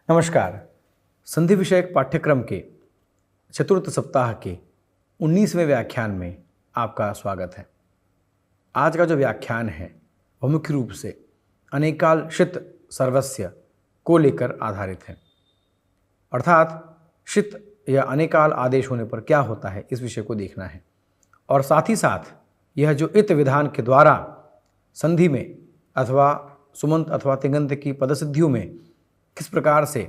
नमस्कार। संधि विषयक पाठ्यक्रम के चतुर्थ सप्ताह के 19वें व्याख्यान में आपका स्वागत है। आज का जो व्याख्यान है वह मुख्य रूप से अनेकाल शित सर्वस्य को लेकर आधारित है, अर्थात शित या अनेकाल आदेश होने पर क्या होता है इस विषय को देखना है। और साथ ही साथ यह जो इत विधान के द्वारा संधि में अथवा सुमंत अथवा तिङन्त की पदसिद्धियों में किस प्रकार से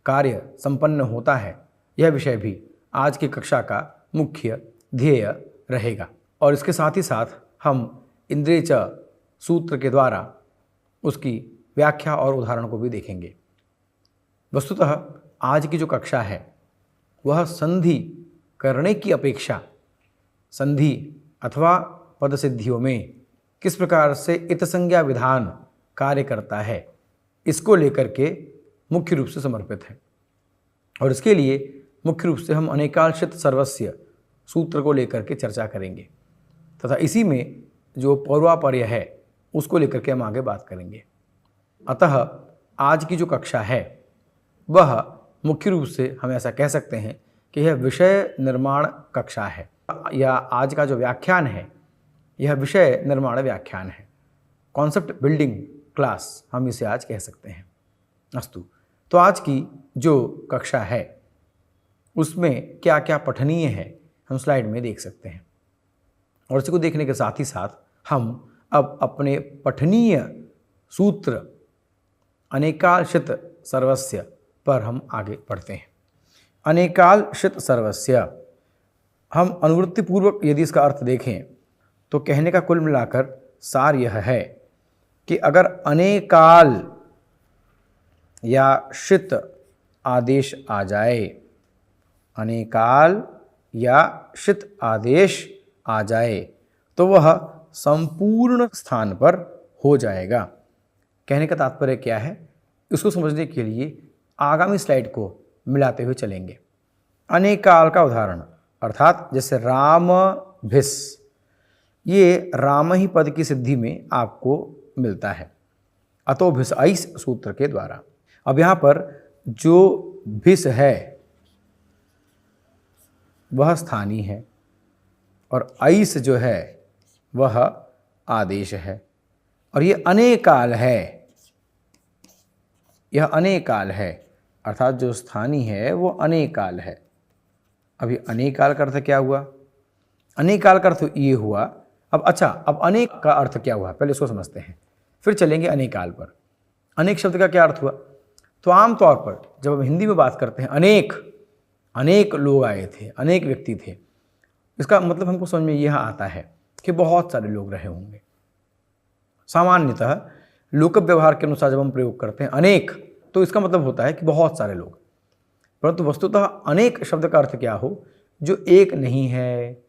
कार्य संपन्न होता है, यह विषय भी आज की कक्षा का मुख्य ध्येय रहेगा। और इसके साथ ही साथ हम इंद्रिय च सूत्र के द्वारा उसकी व्याख्या और उदाहरण को भी देखेंगे। वस्तुतः आज की जो कक्षा है वह संधि करने की अपेक्षा संधि अथवा पदसिद्धियों में किस प्रकार से इतसंज्ञा विधान कार्य करता है, इसको लेकर के मुख्य रूप से समर्पित है। और इसके लिए मुख्य रूप से हम अनेकालशित सर्वस्य सूत्र को लेकर के चर्चा करेंगे तथा इसी में जो पौर्वापर्य है उसको लेकर के हम आगे बात करेंगे। अतः आज की जो कक्षा है वह मुख्य रूप से हम ऐसा कह सकते हैं कि यह विषय निर्माण कक्षा है, या आज का जो व्याख्यान है यह विषय निर्माण व्याख्यान है। कॉन्सेप्ट बिल्डिंग क्लास हम इसे आज कह सकते हैं। अस्तु, तो आज की जो कक्षा है उसमें क्या क्या पठनीय है हम स्लाइड में देख सकते हैं। और इसी को देखने के साथ ही साथ हम अब अपने पठनीय सूत्र अनेकालशित सर्वस्य पर हम आगे बढ़ते हैं। अनेकालशित सर्वस्य हम अनुवृत्तिपूर्वक यदि इसका अर्थ देखें तो कहने का कुल मिलाकर सार यह है कि अगर अनेकाल या शित आदेश आ जाए, अनेकाल या शित आदेश आ जाए तो वह संपूर्ण स्थान पर हो जाएगा। कहने का तात्पर्य क्या है, इसको समझने के लिए आगामी स्लाइड को मिलाते हुए चलेंगे। अनेकाल का उदाहरण अर्थात जैसे राम भिस, ये राम ही पद की सिद्धि में आपको मिलता है अतो भिस ऐस सूत्र के द्वारा। अब यहाँ पर जो भिस है वह स्थानीय है और ऐस जो है वह आदेश है, और ये अनेकाल है, यह अनेकाल है अर्थात जो स्थानीय है वो अनेकाल है। अभी अनेकाल का अर्थ क्या हुआ, अनेकाल का अर्थ ये हुआ। अब अनेक का अर्थ क्या हुआ पहले इसको समझते हैं, फिर चलेंगे अनेकाल पर। अनेक शब्द का क्या अर्थ हुआ, तो आमतौर पर जब हम हिंदी में बात करते हैं अनेक लोग आए थे, अनेक व्यक्ति थे, इसका मतलब हमको समझ में यह आता है कि बहुत सारे लोग रहे होंगे। सामान्यतः लोक व्यवहार के अनुसार जब हम प्रयोग करते हैं अनेक, तो इसका मतलब होता है कि बहुत सारे लोग, परंतु वस्तुतः अनेक शब्द का अर्थ क्या हो, जो एक नहीं है,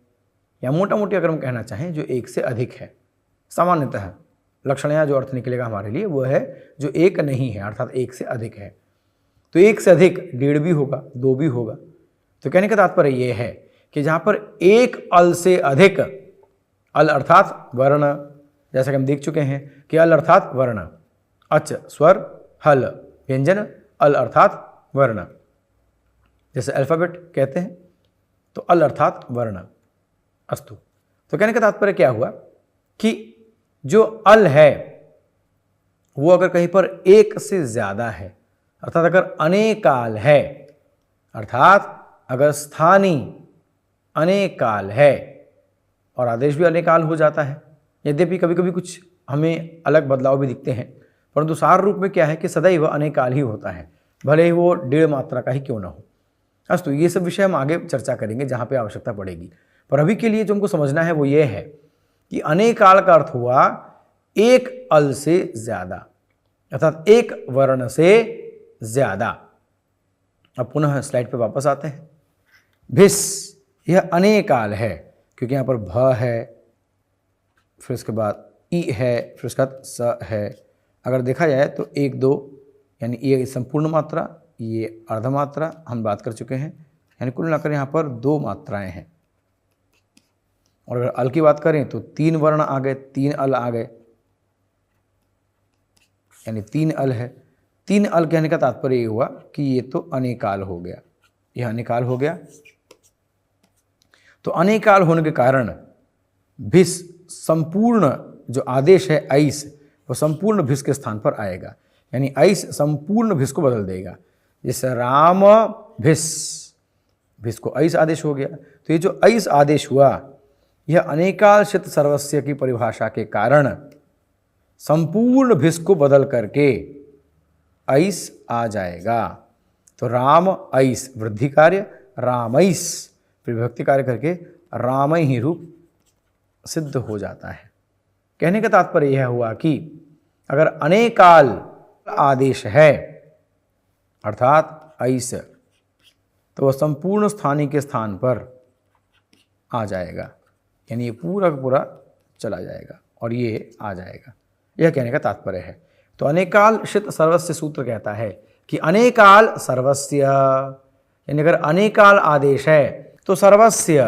या मोटा मोटी अगर हम कहना चाहें जो एक से अधिक है। सामान्यतः लक्षणया जो अर्थ निकलेगा हमारे लिए वो है जो एक नहीं है अर्थात एक से अधिक है। तो एक से अधिक 1.5 भी होगा, 2 भी होगा। तो कहने का तात्पर्य ये है कि जहाँ पर एक अल से अधिक, अल अर्थात वर्ण, जैसा कि हम देख चुके हैं कि अल अर्थात वर्ण, अच स्वर, हल व्यंजन, अल अर्थात वर्ण, जैसे अल्फ़ाबेट कहते हैं तो अल अर्थात वर्ण। अस्तु, तो कहने का तात्पर्य क्या हुआ कि जो अल है वो अगर कहीं पर एक से ज़्यादा है, अर्थात अगर अनेकाल है, अर्थात अगर स्थानीय अनेकाल है और आदेश भी अनेकाल हो जाता है। यद्यपि कभी कभी कुछ हमें अलग बदलाव भी दिखते हैं, परंतु सार रूप में क्या है कि सदैव अनेकाल ही होता है, भले ही वो 1.5 मात्रा का ही क्यों ना हो। अस्तु, ये सब विषय हम आगे चर्चा करेंगे जहाँ पे आवश्यकता पड़ेगी, पर अभी के लिए जो हमको समझना है वो ये है कि अनेकाल का अर्थ हुआ एक अल से ज्यादा, अर्थात एक वर्ण से ज्यादा। अब पुनः स्लाइड पे वापस आते हैं। भिस यह अनेकाल है क्योंकि यहाँ पर भ है, फिर उसके बाद ई है, फिर उसके बाद स है। अगर देखा जाए तो 1 2 यानी ये संपूर्ण मात्रा, ये अर्ध मात्रा हम बात कर चुके हैं, यानी कुल मिलाकर यहाँ पर 2 मात्राएं हैं। और अगर अल की बात करें तो 3 वर्ण आ गए, 3 अल आ गए, यानी 3 अल है। 3 अल कहने का तात्पर्य ये हुआ कि ये तो अनेकाल हो गया, यह अनेकाल हो गया। तो अनेकाल होने के कारण भिस संपूर्ण जो आदेश है ऐस, वो संपूर्ण भिस के स्थान पर आएगा, यानी ऐस संपूर्ण भिस को बदल देगा। जैसे राम भिस, भिस को ऐस आदेश हो गया। तो ये जो ऐस आदेश हुआ, यह अनेकाल शित सर्वस्य की परिभाषा के कारण संपूर्ण भिस को बदल करके ऐस आ जाएगा। तो राम ऐस वृद्धि कार्य, रामैस विभक्ति कार्य करके रामय ही रूप सिद्ध हो जाता है। कहने का तात्पर्य यह हुआ कि अगर अनेकाल आदेश है अर्थात ऐस, तो वह संपूर्ण स्थानीय के स्थान पर आ जाएगा, यानी ये पूरा का पूरा चला जाएगा और ये आ जाएगा, यह कहने का तात्पर्य है। तो अनेकाल शित सर्वस्य सूत्र कहता है कि अनेकाल सर्वस्य, यानी अगर अनेकाल आदेश है तो सर्वस्य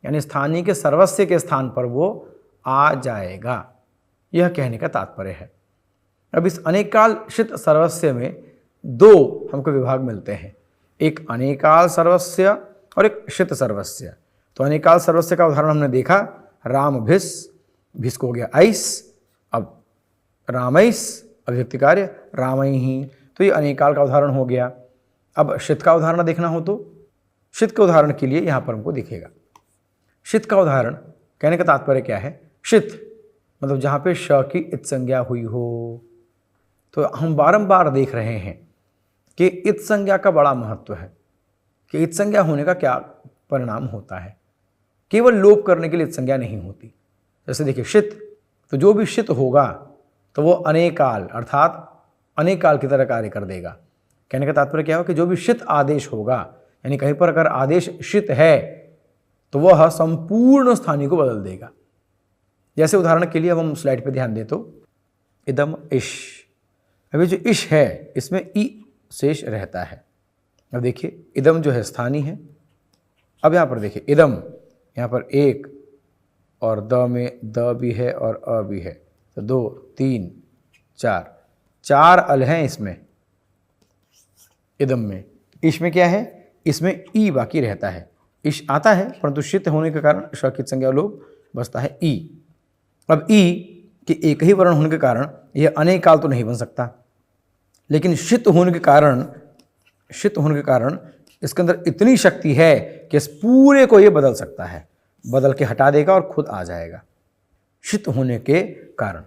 यानी स्थानीय के सर्वस्य के स्थान पर वो आ जाएगा, यह कहने का तात्पर्य है। अब इस अनेकाल शित सर्वस्य में 2 हमको विभाग मिलते हैं, एक अनेकाल सर्वस्य और एक शित सर्वस्य। तो अनेकाल सर्वस्य का उदाहरण हमने देखा, राम भिस, भिस को हो गया ऐस, अब रामैस अभिव्यक्ति कार्य रामई ही, तो ये अनेकाल का उदाहरण हो गया। अब शित का उदाहरण देखना हो तो शित के उदाहरण के लिए यहाँ पर हमको दिखेगा। शित का उदाहरण कहने का तात्पर्य क्या है, शित मतलब जहाँ पे श की इत संज्ञा हुई हो। तो हम बारंबार देख रहे हैं कि इत संज्ञा का बड़ा महत्व है, कि इत संज्ञा होने का क्या परिणाम होता है। केवल लोप करने के लिए इत संज्ञा नहीं होती। जैसे देखिए शित, तो जो भी शित होगा तो वो अनेकाल अर्थात अनेकाल की तरह कार्य कर देगा। कहने का तात्पर्य क्या हो कि जो भी शित आदेश होगा, यानी कहीं पर अगर आदेश शित है तो वह संपूर्ण स्थानीय को बदल देगा। जैसे उदाहरण के लिए अब हम स्लाइड पे ध्यान दें तो इदम इश, अभी जो इश है इसमें ई शेष रहता है। अब देखिए इदम जो है स्थानीय है। अब यहाँ पर देखिए इदम, यहाँ पर 1 और द में द भी है और अ भी है, तो 2 3 4 अल हैं इसमें इदम में। इश में क्या है, इसमें ई बाकी रहता है। इश आता है परंतु शित होने के कारण शकित संज्ञा लोप बचता है ई। अब ई के एक ही वर्ण होने के कारण यह अनेकाल तो नहीं बन सकता, लेकिन शित होने के कारण इसके अंदर इतनी शक्ति है कि इस पूरे को ये बदल सकता है, बदल के हटा देगा और खुद आ जाएगा शित होने के कारण।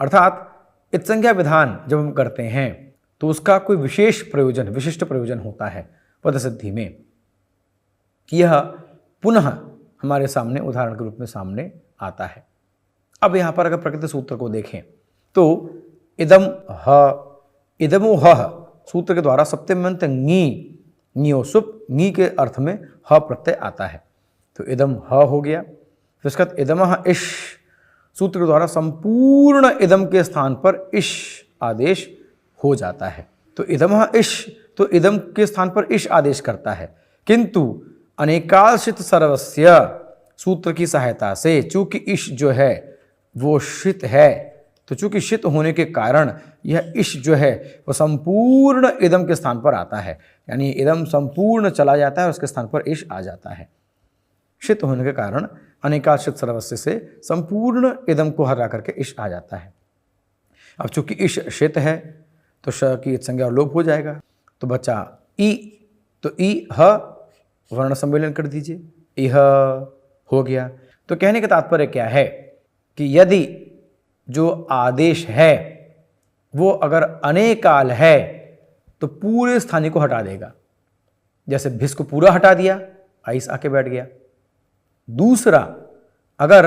अर्थात इत संज्ञा विधान जब हम करते हैं तो उसका कोई विशेष प्रयोजन, विशिष्ट प्रयोजन होता है पद सिद्धि में, कि यह पुनः हमारे सामने उदाहरण के रूप में सामने आता है। अब यहाँ पर अगर प्रकृति सूत्र को देखें तो इदम ह, इदमो ह सूत्र के द्वारा सप्तम्यंत ङी, ङियोसुप, ङी के अर्थ में ह प्रत्यय आता है, तो इदम ह हो गया। फिर उसके बाद इदमः इश सूत्र के द्वारा संपूर्ण इदम के स्थान पर इश आदेश हो जाता है। तो इदमः इश, तो इदम के स्थान पर इश आदेश करता है, किंतु अनेकालशित सर्वस्य सूत्र की सहायता से चूंकि इश जो है वो शित है, तो चूंकि शित होने के कारण यह इश जो है वो संपूर्ण इदम के स्थान पर आता है, यानी इदम संपूर्ण चला जाता है, उसके स्थान पर इश आ जाता है। शित होने के कारण अनेकालशित सर्वस्य से संपूर्ण इदम को हरा करके इश आ जाता है। अब चूंकि इश शित है तो श की संज्ञा लोप हो जाएगा, तो बचा ई, तो ई ह वर्ण सम्मेलन कर दीजिए, इह हो गया। तो कहने का तात्पर्य क्या है कि यदि जो आदेश है वो अगर अनेकाल है तो पूरे स्थानीय को हटा देगा। जैसे भिस को पूरा हटा दिया, आइस आके बैठ गया। दूसरा, अगर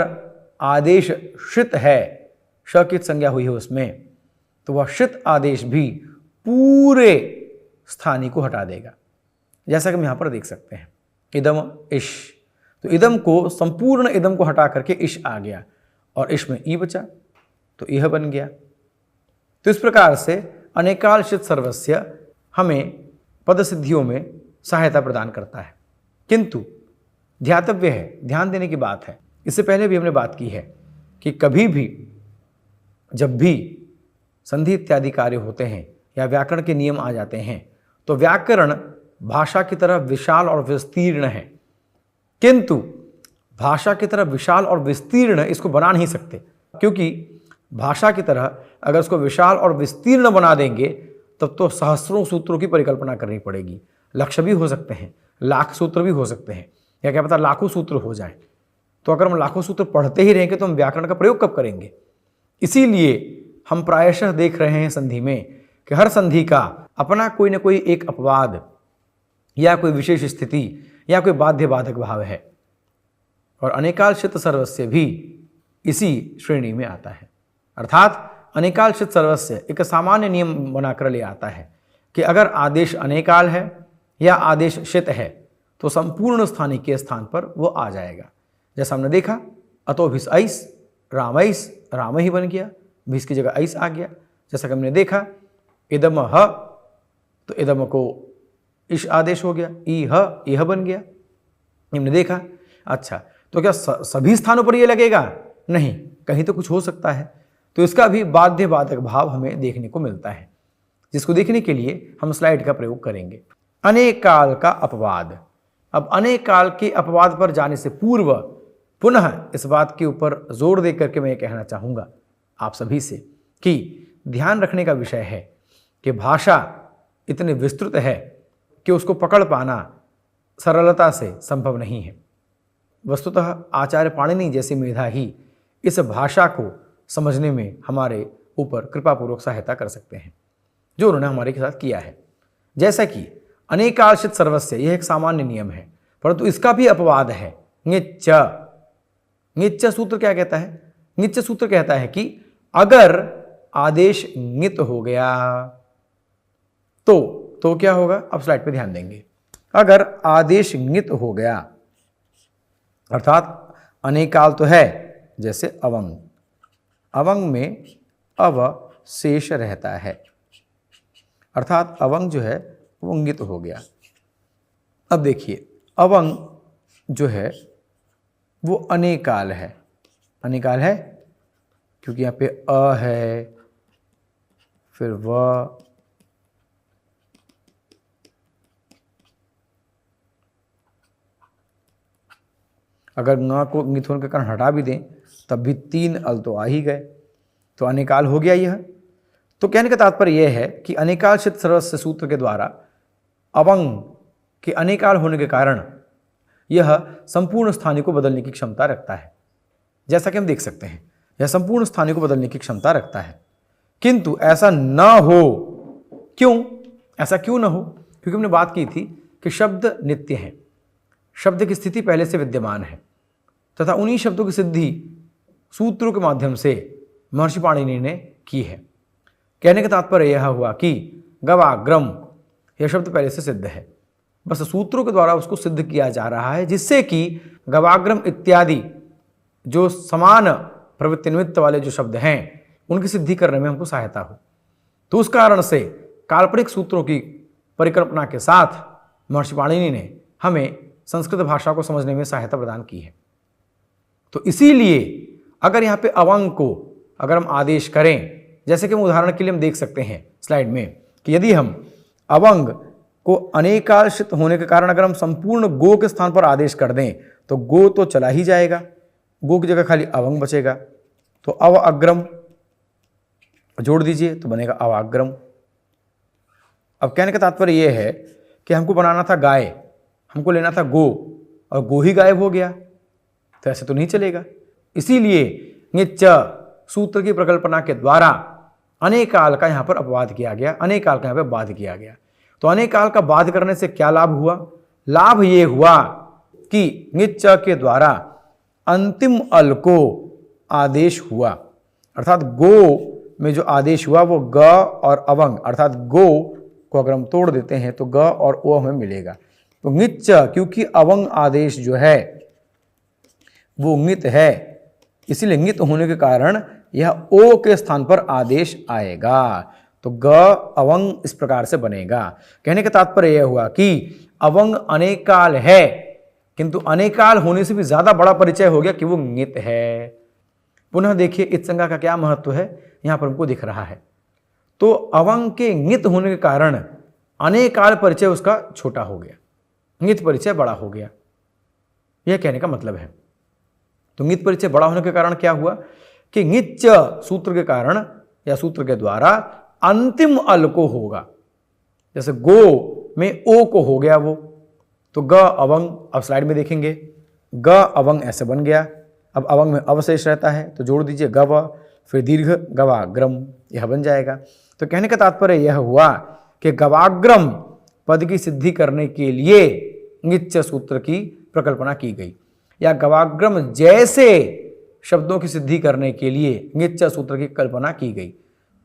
आदेश शित है, शकित संज्ञा हुई है उसमें, तो वह शित आदेश भी पूरे स्थानीय को हटा देगा। जैसा कि हम यहाँ पर देख सकते हैं इदम इश, तो इदम को संपूर्ण इदम को हटा करके इश आ गया और इश में ई बचा तो यह बन गया। तो इस प्रकार से अनेकालशित सर्वस्य हमें पद सिद्धियों में सहायता प्रदान करता है। किंतु ध्यातव्य है, ध्यान देने की बात है, इससे पहले भी हमने बात की है कि कभी भी जब भी संधि इत्यादि कार्य होते हैं या व्याकरण के नियम आ जाते हैं, तो व्याकरण भाषा की तरह विशाल और विस्तीर्ण है, किंतु भाषा की तरह विशाल और विस्तीर्ण इसको बना नहीं सकते, क्योंकि भाषा की तरह अगर इसको विशाल और विस्तीर्ण बना देंगे तब तो सहस्रों सूत्रों की परिकल्पना करनी पड़ेगी। लक्ष्य भी हो सकते हैं, लाख सूत्र भी हो सकते हैं, या क्या पता लाखों सूत्र हो जाए। तो अगर हम लाखों सूत्र पढ़ते ही रहेंगे तो हम व्याकरण का प्रयोग कब करेंगे। इसीलिए हम प्रायशः देख रहे हैं संधि में कि हर संधि का अपना कोई ना कोई एक अपवाद या कोई विशेष स्थिति या कोई बाध्य बाधक भाव है, और अनेकालशित सर्वस्य भी इसी श्रेणी में आता है। अर्थात अनेकालशित सर्वस्य एक सामान्य नियम बनाकर ले आता है कि अगर आदेश अनेकाल है या आदेश शित है तो संपूर्ण स्थानीय के स्थान पर वो आ जाएगा। जैसा हमने देखा, अतो भिस ऐस रामैस, राम ही बन गया, भिस की जगह ऐस आ गया। जैसा कि हमने देखा, इदम ह तो इदम को इश आदेश हो गया, ई ह यह बन गया, हमने देखा। अच्छा, तो क्या सभी स्थानों पर ये लगेगा? नहीं, कहीं तो कुछ हो सकता है। तो इसका भी बाध्य बाधक भाव हमें देखने को मिलता है, जिसको देखने के लिए हम स्लाइड का प्रयोग करेंगे। अनेक काल का अपवाद। अब अनेक काल के अपवाद पर जाने से पूर्व पुनः इस बात के ऊपर जोर दे करके मैं ये कहना चाहूँगा आप सभी से कि ध्यान रखने का विषय है कि भाषा इतनी विस्तृत है कि उसको पकड़ पाना सरलता से संभव नहीं है। वस्तुतः आचार्य पाणिनि जैसी मेधा ही इस भाषा को समझने में हमारे ऊपर कृपापूर्वक सहायता कर सकते हैं, जो उन्होंने हमारे साथ किया है। जैसा कि अनेकालशित सर्वस्य यह एक सामान्य नियम है, परंतु इसका भी अपवाद है। ङिच्च, ङिच्च सूत्र क्या कहता है? ङिच्च सूत्र कहता है कि अगर आदेश ङित हो गया तो क्या होगा? अब स्लाइड पे ध्यान देंगे। अगर आदेश ङित हो गया अर्थात अनेकाल तो है, जैसे अवंग, अवंग में अवशेष रहता है, अर्थात अवंग जो है वो ङित हो गया। अब देखिए, अवंग जो है वो अनेकाल है। अनेकाल है क्योंकि यहाँ पे अ है, फिर व, अगर ङ को ङित होने के कारण हटा भी दें तब भी 3 अल तो आ ही गए, तो अनेकाल हो गया यह। तो कहने का तात्पर्य यह है कि अनेकालशित सर्वस्य सूत्र के द्वारा अवंग के अनेकाल होने के कारण यह संपूर्ण स्थानीय को बदलने की क्षमता रखता है। जैसा कि हम देख सकते हैं, यह संपूर्ण स्थानीय को बदलने की क्षमता रखता है, किंतु ऐसा न हो। क्यों? ऐसा क्यों न हो? क्योंकि हमने बात की थी कि शब्द नित्य है, शब्द की स्थिति पहले से विद्यमान है, तथा उन्हीं शब्दों की सिद्धि सूत्रों के माध्यम से महर्षि पाणिनि ने की है। कहने का तात्पर्य यह हुआ कि गवाग्रम यह शब्द पहले से सिद्ध है, बस सूत्रों के द्वारा उसको सिद्ध किया जा रहा है, जिससे कि गवाग्रम इत्यादि जो समान प्रवृत्ति निमित्त वाले जो शब्द हैं उनकी सिद्धि करने में हमको सहायता हो। तो उस कारण से काल्पनिक सूत्रों की परिकल्पना के साथ महर्षि पाणिनि ने हमें संस्कृत भाषा को समझने में सहायता प्रदान की है। तो इसीलिए अगर यहाँ पे अवंग को अगर हम आदेश करें, जैसे कि हम उदाहरण के लिए हम देख सकते हैं स्लाइड में कि यदि हम अवंग को अनेकालशित होने के कारण अगर हम संपूर्ण गो के स्थान पर आदेश कर दें तो गो तो चला ही जाएगा, गो की जगह खाली अवंग बचेगा। तो अव अग्रम जोड़ दीजिए तो बनेगा अवाग्रम। अब कहने का तात्पर्य यह है कि हमको बनाना था गाय, हमको लेना था गो, और गो ही गायब हो गया, तो ऐसे तो नहीं चलेगा। इसीलिए ङिच्च सूत्र की प्रकल्पना के द्वारा अनेकाल का यहाँ पर अपवाद किया गया, अनेकाल का यहाँ पर बाध किया गया। तो अनेकाल का बाध करने से क्या लाभ हुआ? लाभ ये हुआ कि ङिच्च के द्वारा अंतिम अल को आदेश हुआ, अर्थात गो में जो आदेश हुआ वो ग और अवंग, अर्थात गो को अगर हम तोड़ देते हैं तो ग और ओ हमें मिलेगा। तो ङिच्च, क्योंकि अवंग आदेश जो है वो ङित है, इसीलिए ङित होने के कारण यह ओ के स्थान पर आदेश आएगा, तो ग अवंग इस प्रकार से बनेगा। कहने का तात्पर्य यह हुआ कि अवंग अनेकाल है, किंतु अनेकाल होने से भी ज्यादा बड़ा परिचय हो गया कि वो ङित है। पुनः देखिए इत्संज्ञा का क्या महत्व है, यहां पर हमको दिख रहा है। तो अवंग के ङित होने के कारण अनेकाल परिचय उसका छोटा हो गया, ङित परिचय बड़ा हो गया, यह कहने का मतलब है। तो ङित परिचय बड़ा होने के कारण क्या हुआ कि ङिच्च सूत्र के कारण या सूत्र के द्वारा अंतिम अल को होगा। जैसे गो में ओ को हो गया वो, तो ग अवंग, अब स्लाइड में देखेंगे ग अवंग ऐसे बन गया। अब अवंग में अवशेष रहता है तो जोड़ दीजिए गव, फिर दीर्घ गवाग्रम, यह बन जाएगा। तो कहने का तात्पर्य यह हुआ कि गवाग्रम पद की सिद्धि करने के लिए ङिच्च सूत्र की प्रकल्पना की गई, या गवाग्रम जैसे शब्दों की सिद्धि करने के लिए ङिच्च सूत्र की कल्पना की गई,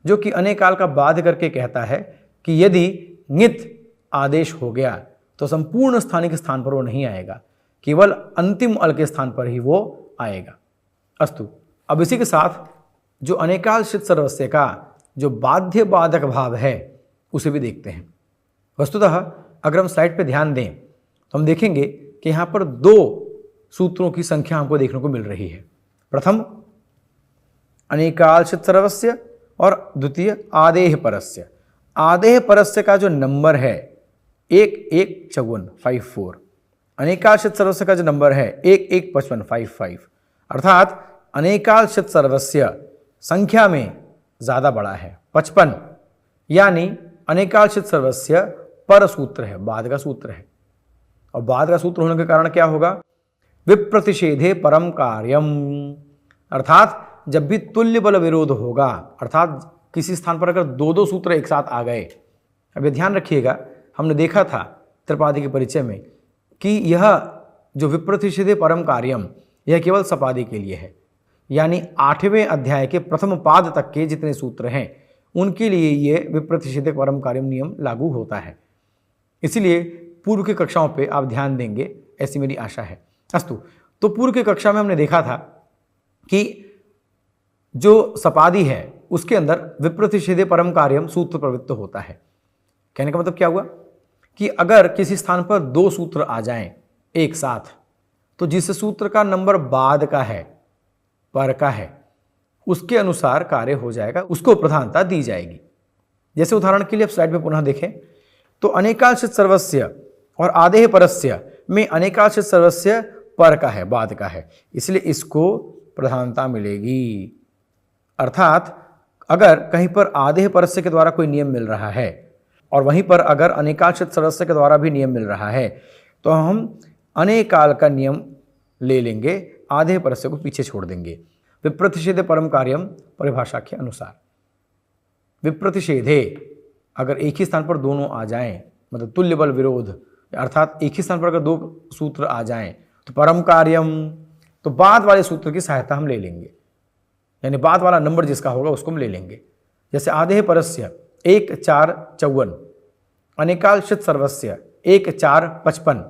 जो कि अनेकाल का बाध करके कहता है कि यदि ङित आदेश हो गया तो संपूर्ण स्थानिक स्थान पर वो नहीं आएगा, केवल अंतिम अल के स्थान पर ही वो आएगा। अस्तु, अब इसी के साथ जो अनेकाल शित सर्वस्य का जो बाध्य बाधक भाव है उसे भी देखते हैं। वस्तुतः अगर हम स्लाइड पे ध्यान दें तो हम देखेंगे कि यहाँ पर दो सूत्रों की संख्या हमको देखने को मिल रही है। प्रथम अनेकाल शित सर्वस्य और द्वितीय आदेह परस्य। आदेह परस्य का जो नंबर है 1154, अनेकाल शित सर्वस्य का जो नंबर है 1155, अर्थात अनेकाल शित सर्वस्य संख्या में ज़्यादा बड़ा है 55, यानी अनेकाल शित सर्वस्य पर सूत्र है, बाद का सूत्र है। और बाद का सूत्र होने के कारण क्या होगा, विप्रतिषेधे परम कार्यम, अर्थात जब भी तुल्य बल विरोध होगा, अर्थात किसी स्थान पर अगर दो दो सूत्र एक साथ आ गए, अब ये ध्यान रखिएगा, हमने देखा था त्रिपादी के परिचय में कि यह जो विप्रतिषेधे परम कार्यम यह केवल सपादी के लिए है, यानी 8वें अध्याय के प्रथम पाद तक के जितने सूत्र हैं उनके लिए ये विप्रतिषेधे परम कार्यम नियम लागू होता है। इसीलिए पूर्व की कक्षाओं पे आप ध्यान देंगे, ऐसी मेरी आशा है। अस्तु, तो पूर्व की कक्षा में हमने देखा था कि जो सपादी है उसके अंदर विप्रतिषेधे परम कार्यम सूत्र प्रवृत्त होता है। कहने का मतलब क्या हुआ कि अगर किसी स्थान पर दो सूत्र आ जाएं एक साथ, तो जिस सूत्र का नंबर बाद का है, पर का है, उसके अनुसार कार्य हो जाएगा, उसको प्रधानता दी जाएगी। जैसे उदाहरण के लिए आप स्लाइड में पुनः देखें तो अनेकाल शित सर्वस्य और आदेह परस्य में अनेकाल शित सर्वस्य पर का है, बाद का है, इसलिए इसको प्रधानता मिलेगी। अर्थात अगर कहीं पर आदेह परस्य के द्वारा कोई नियम मिल रहा है और वहीं पर अगर अनेकाल शित सर्वस्य के द्वारा भी नियम मिल रहा है, तो हम अनेकाल का नियम ले लेंगे, आधे परस्य को पीछे छोड़ देंगे। विप्रतिषेधे परम कार्यम परिभाषा के अनुसार विप्रतिषेधे अगर एक ही स्थान पर दोनों आ जाएं, मतलब तुल्य बल विरोध, अर्थात एक ही स्थान पर अगर दो सूत्र आ जाएं तो परम कार्यम, तो बाद वाले सूत्र की सहायता हम ले लेंगे, यानी बाद वाला नंबर जिसका होगा उसको हम ले लेंगे। जैसे आधे परस्य 1454, अनेकाल शित सर्वस्य 1455,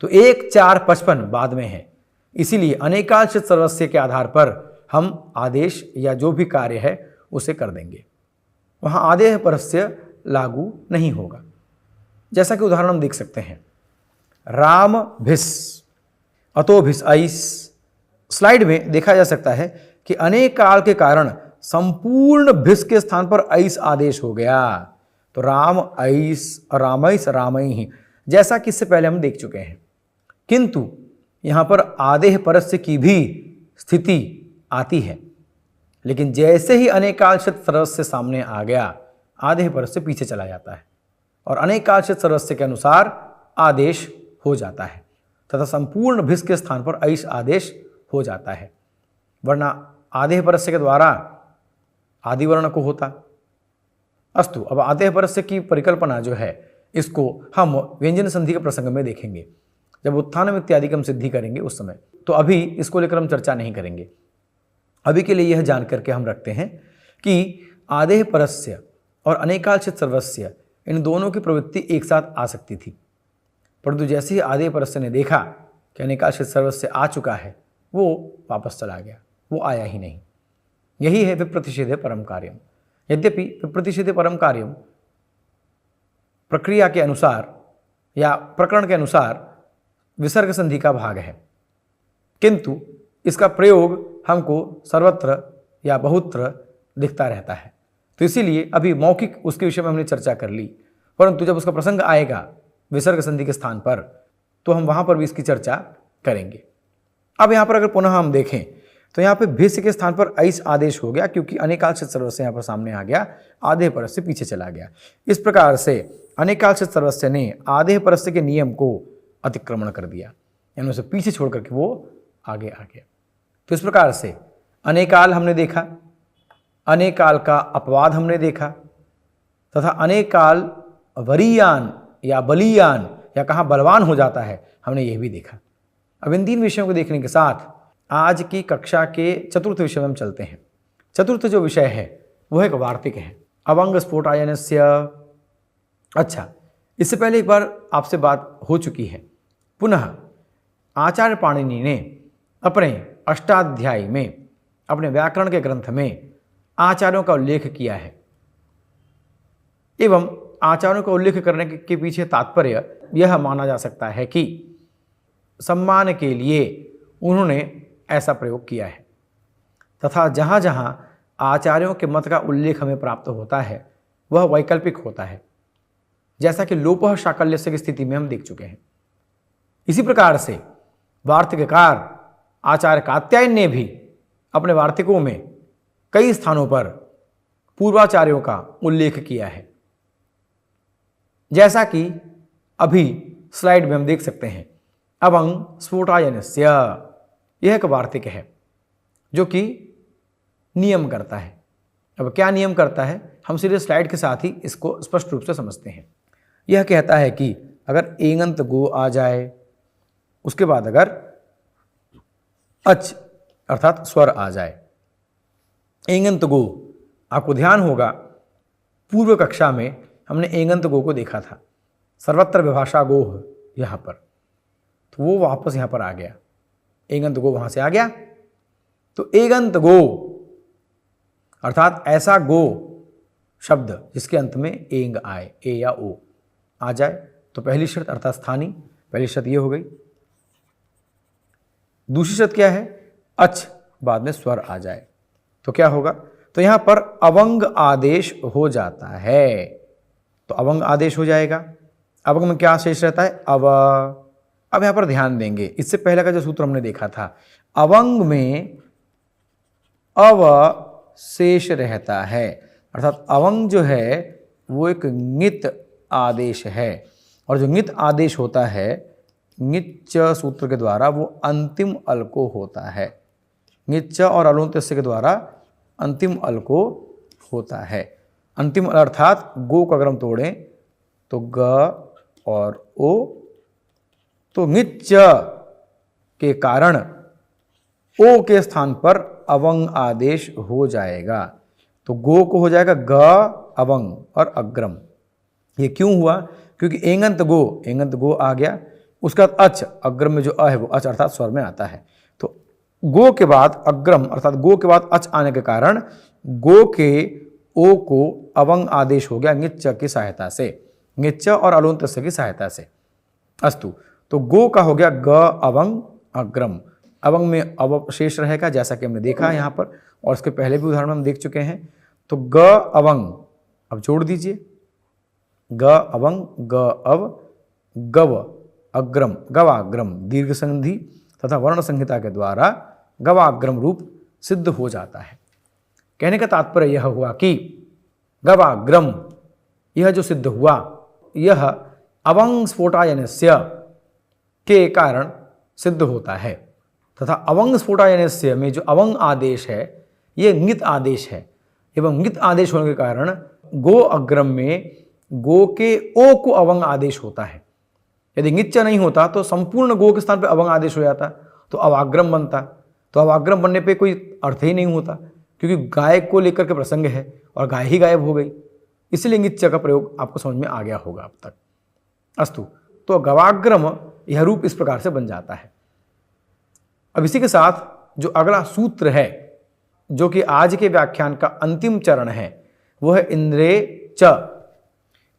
तो 1455 बाद में है, इसीलिए अनेकाल शित सर्वस्य के आधार पर हम आदेश या जो भी कार्य है उसे कर देंगे, वहाँ आदेह परस्य लागू नहीं होगा। जैसा कि उदाहरण हम देख सकते हैं, राम भिस अतो भिस ऐस। स्लाइड में देखा जा सकता है कि अनेकाल के कारण संपूर्ण भिस के स्थान पर ऐस आदेश हो गया, तो राम ऐस, रामैस रामई, जैसा कि इससे पहले हम देख चुके हैं। किंतु यहाँ पर आदेह परस्य की भी स्थिति आती है, लेकिन जैसे ही अनेकाल शित सर्वस्य सामने आ गया, आदेह परस्य पीछे चला जाता है और अनेकाल शित सर्वस्य के अनुसार आदेश हो जाता है तथा संपूर्ण भिस के स्थान पर ऐस आदेश हो जाता है, वरना आदेह परस्य के द्वारा आदि वर्ण को होता। अस्तु, अब आदेह परस्य की परिकल्पना जो है इसको हम व्यंजन संधि के प्रसंग में देखेंगे, जब उत्थान इत्यादि की हम सिद्धि करेंगे उस समय, तो अभी इसको लेकर हम चर्चा नहीं करेंगे। अभी के लिए यह जान करके हम रखते हैं कि आदेह परस्य और अनेकाल शित सर्वस्य इन दोनों की प्रवृत्ति एक साथ आ सकती थी, परंतु जैसे ही आदेह परस्य ने देखा कि अनेकाल शित सर्वस्य आ चुका है, वो वापस चला गया, वो आया ही नहीं। यही है विप्रतिषेधे परम कार्यम। यद्यपि विप्रतिषेधे परम कार्यम प्रक्रिया के अनुसार या प्रकरण के अनुसार विसर्ग संधि का भाग है, किंतु इसका प्रयोग हमको सर्वत्र या बहुत्र दिखता रहता है। तो इसीलिए अभी मौखिक उसके विषय में हमने चर्चा कर ली, परंतु जब उसका प्रसंग आएगा विसर्ग संधि के स्थान पर तो हम वहाँ पर भी इसकी चर्चा करेंगे। अब यहाँ पर अगर पुनः हम देखें तो यहाँ पे भिस्य के स्थान पर ऐस आदेश हो गया, क्योंकि अनेकालक्षित सर्वस्य यहाँ पर सामने आ गया, आधे परस्य से पीछे चला गया। इस प्रकार से अनेकालक्षित सर्वस्य ने आधे परस्य के नियम को अतिक्रमण कर दिया, यानी उसे पीछे छोड़ करके वो आगे आ गया। तो इस प्रकार से अनेकाल हमने देखा, अनेकाल का अपवाद हमने देखा, तथा अनेकाल वरीयान या बलीयान या कहाँ बलवान हो जाता है हमने यह भी देखा। अब इन 3 विषयों को देखने के साथ आज की कक्षा के चतुर्थ विषय में हम चलते हैं। चतुर्थ जो विषय है वह एक वार्तिक है, अवंग स्फोटायनस्य। अच्छा, इससे पहले एक बार आपसे बात हो चुकी है। पुनः आचार्य पाणिनि ने अपने अष्टाध्यायी में, अपने व्याकरण के ग्रंथ में आचार्यों का उल्लेख किया है, एवं आचार्यों का उल्लेख करने के पीछे तात्पर्य यह माना जा सकता है कि सम्मान के लिए उन्होंने ऐसा प्रयोग किया है, तथा जहाँ जहाँ आचार्यों के मत का उल्लेख हमें प्राप्त होता है वह वैकल्पिक होता है, जैसा कि लोपः शाकल्यस्य की स्थिति में हम देख चुके हैं। इसी प्रकार से वार्तिककार आचार्य कात्यायन ने भी अपने वार्तिकों में कई स्थानों पर पूर्वाचार्यों का उल्लेख किया है, जैसा कि अभी स्लाइड में हम देख सकते हैं। अवंग स्फोटायनस्य यह एक वार्तिक है जो कि नियम करता है। अब क्या नियम करता है, हम सीधे स्लाइड के साथ ही इसको स्पष्ट रूप से समझते हैं। यह कहता है कि अगर एंगंत गो आ जाए, उसके बाद अगर अच अर्थात स्वर आ जाए, एंगंत गो, आपको ध्यान होगा पूर्व कक्षा में हमने एंगंत गो को देखा था, सर्वत्र विभाषा गोह यहाँ पर, तो वो वापस यहाँ पर आ गया, एंगंत गो वहाँ से आ गया। तो एगंत गो अर्थात ऐसा गो शब्द जिसके अंत में एंग आए, ए या ओ आ जाए, तो पहली शर्त अर्थात स्थानीय, पहली शर्त ये हो गई। दूसरी शर्त क्या है, अच बाद में स्वर आ जाए, तो क्या होगा, तो यहाँ पर अवंग आदेश हो जाता है, तो अवंग आदेश हो जाएगा। अवंग में क्या शेष रहता है, अव। अब यहाँ पर ध्यान देंगे, इससे पहले का जो सूत्र हमने देखा था, अवंग में अव शेष रहता है, अर्थात अवंग जो है वो एक ङित आदेश है, और जो ङित आदेश होता है ङिच्च सूत्र के द्वारा वो अंतिम अल को होता है। ङिच्च और अलुन्त्यस्य के द्वारा अंतिम अल को होता है। अंतिम अल अर्थात गो का अगर हम तोड़ें तो ग और ओ, तो ङिच्च के कारण ओ के स्थान पर अवंग आदेश हो जाएगा, तो गो को हो जाएगा ग अवंग और अग्रम। ये क्यों हुआ, क्योंकि एंगंत गो आ गया, उसका अच, अग्रम में जो अ है वो अच अर्थात स्वर में आता है, तो गो के बाद अग्रम अर्थात गो के बाद अच आने के कारण गो के ओ को अवंग आदेश हो गया ङिच्च की सहायता से, ङिच्च और अलुन्त्यस्य की सहायता से। अस्तु, तो गो का हो गया ग अवंग अग्रम, अवंग में अव शेष रहेगा जैसा कि हमने देखा है यहाँ पर, और इसके पहले भी उदाहरण हम देख चुके हैं। तो ग अवंग, अब जोड़ दीजिए, ग अवंग ग अव गव अग्रम गवाग्रम, दीर्घ संधि तथा वर्ण संहिता के द्वारा गवाग्रम रूप सिद्ध हो जाता है। कहने का तात्पर्य यह हुआ कि गवाग्रम यह जो सिद्ध हुआ यह अवंग स्फोटायनस्य के कारण सिद्ध होता है, तथा अवंग स्फोटायनस्य में जो अवंग आदेश है ये ङित आदेश है, एवं ङित आदेश होने के कारण गो अग्रम में गो के ओ को अवंग आदेश होता है। यदि ङिच्च नहीं होता तो संपूर्ण गो के स्थान पर अवंग आदेश हो जाता, तो अवाग्रम बनता, तो अवाग्रम बनने पे कोई अर्थ ही नहीं होता, क्योंकि गाय को लेकर के प्रसंग है और गाय ही गायब हो गई, इसलिए ङिच्च का प्रयोग आपको समझ में आ गया होगा अब तक। अस्तु, तो गवाग्रम यह रूप इस प्रकार से बन जाता है। अब इसी के साथ जो अगला सूत्र है जो कि आज के व्याख्यान का अंतिम चरण है वो है इंद्रे च।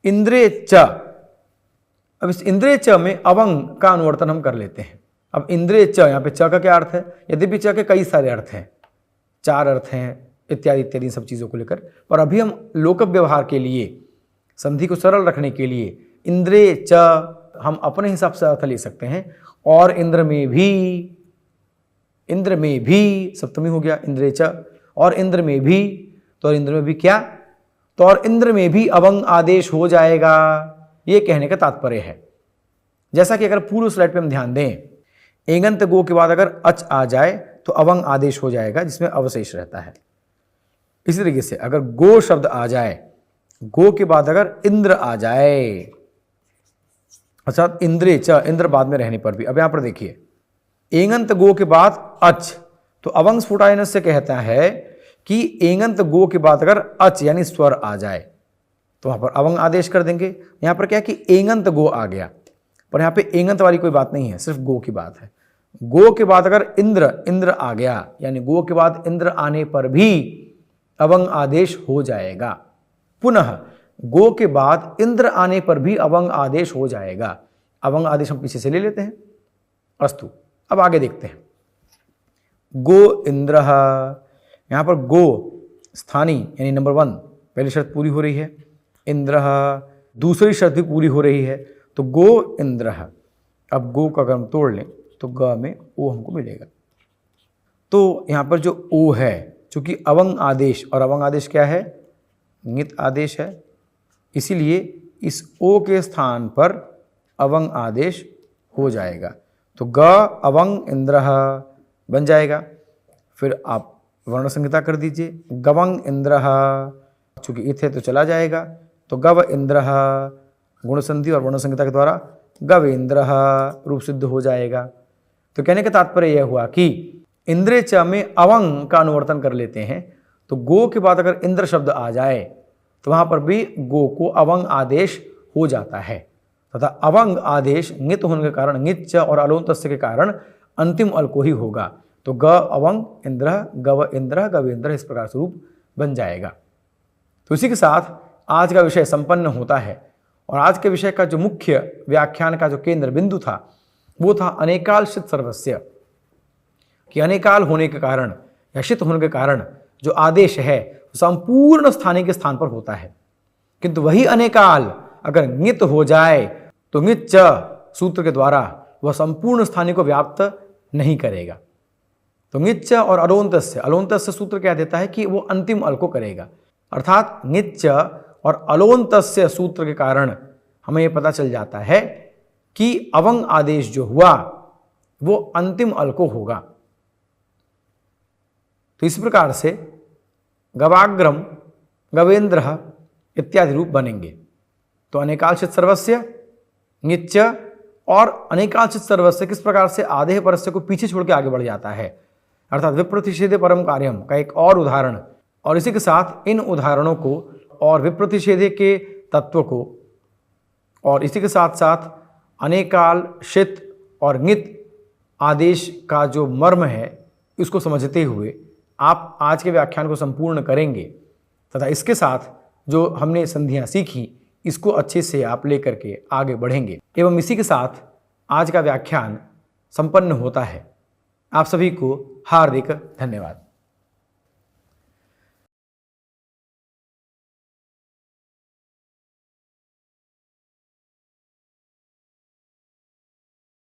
इंद्रे च, अब इस इंद्रे च में अवंग का अनुवर्तन हम कर लेते हैं। अब इंद्रे च, यहाँ पे च का क्या अर्थ है, यद्यपि च के कई सारे अर्थ हैं, 4 अर्थ हैं, इत्यादि इत्यादि इन सब चीज़ों को लेकर। पर अभी हम लोक व्यवहार के लिए, संधि को सरल रखने के लिए इंद्रे च हम अपने हिसाब से अर्थ ले सकते हैं। और इंद्र में भी सप्तमी हो गया, इंद्रे च, और इंद्र में भी, तो इंद्र में भी क्या, तो और इंद्र में भी अवंग आदेश हो जाएगा, ये कहने का तात्पर्य है। जैसा कि अगर पूर्व स्लाइड पे हम ध्यान दें, एंगंत गो के बाद अगर अच आ जाए तो अवंग आदेश हो जाएगा जिसमें अवशेष रहता है। इसी तरीके से अगर गो शब्द आ जाए, गो के बाद अगर इंद्र आ जाए, अच्छा इंद्रे च, इंद्र बाद में रहने पर भी, अब यहां पर देखिए एंगंत गो के बाद अच, तो अवंग स्फुटायनस से कहता है कि एंगंत गो के बाद अगर अच यानी स्वर आ जाए तो वहां पर अवंग आदेश कर देंगे। यहां पर क्या है कि एंगंत गो आ गया, पर यहां पे एंगंत वाली कोई बात नहीं है, सिर्फ गो की बात है। गो के बाद अगर इंद्र आ गया, यानी गो के बाद इंद्र आने पर भी अवंग आदेश हो जाएगा। पुनः गो के बाद इंद्र आने पर भी अवंग आदेश हो जाएगा। अवंग आदेश हम पीछे से ले लेते हैं। अस्तु, अब आगे देखते हैं। गो इंद्र, यहां पर गो स्थानीय यानी नंबर 1 पहली शर्त पूरी हो रही है, इंद्र दूसरी शर्त भी पूरी हो रही है, तो गो इंद्र। अब गो का अगर हम तोड़ लें तो ग में ओ हमको मिलेगा। तो यहां पर जो ओ है, चूंकि अवंग आदेश, और अवंग आदेश क्या है, ङित आदेश है, इसीलिए इस ओ के स्थान पर अवंग आदेश हो जाएगा। तो ग अवंग इंद्र बन जाएगा। फिर आप वर्ण संहिता कर दीजिए, गवंग इंद्र, चूंकि इत है तो चला जाएगा, तो गव इंद्र गुण संधि और वर्ण संहिता के द्वारा गवेंद्र रूप सिद्ध हो जाएगा। तो कहने का तात्पर्य यह हुआ कि इंद्रे च में अवंग का अनुवर्तन कर लेते हैं, तो गो के बाद अगर इंद्र शब्द आ जाए तो वहां पर भी गो को अवंग आदेश हो जाता है, तथा अवंग आदेश ङित होने के कारण, ङित च और अलोन्तस्य के कारण अंतिम अल को ही होगा। तो ग अवंग इंद्र, गव इंद्र, गवेंद्र, इस प्रकार से रूप बन जाएगा। तो इसी के साथ आज का विषय संपन्न होता है। और आज के विषय का जो मुख्य व्याख्यान का जो केंद्र बिंदु था वो था अनेकाल शित सर्वस्य, कि अनेकाल होने के कारण या शित होने के कारण जो आदेश है संपूर्ण स्थानीय के स्थान पर होता है, किंतु वही अनेकाल अगर ङित हो जाए तो ङित च सूत्र के द्वारा वह संपूर्ण स्थानीय को व्याप्त नहीं करेगा। तो ङित च और अलोन्तस्य, अलोन्तस्य सूत्र क्या देता है कि वो अंतिम अल को करेगा, अर्थात ङित च और अलोन्तस्य सूत्र के कारण हमें यह पता चल जाता है कि अवंग आदेश जो हुआ वो अंतिम अल को होगा। तो इस प्रकार से गवाग्रम, गवेंद्र इत्यादि रूप बनेंगे। तो अनेकालशित सर्वस्य, ङित च और अनेकालशित सर्वस्य किस प्रकार से आदेह परस्य को पीछे छोड़ के आगे बढ़ जाता है, अर्थात विप्रतिषेधे परम कार्यम का एक और उदाहरण। और इसी के साथ इन उदाहरणों को और विप्रतिषेधे के तत्व को और इसी के साथ साथ अनेकाल, शित और ङित आदेश का जो मर्म है इसको समझते हुए आप आज के व्याख्यान को संपूर्ण करेंगे, तथा इसके साथ जो हमने संधियां सीखी इसको अच्छे से आप लेकर के आगे बढ़ेंगे। एवं इसी के साथ आज का व्याख्यान संपन्न होता है। आप सभी को हार्दिक धन्यवाद।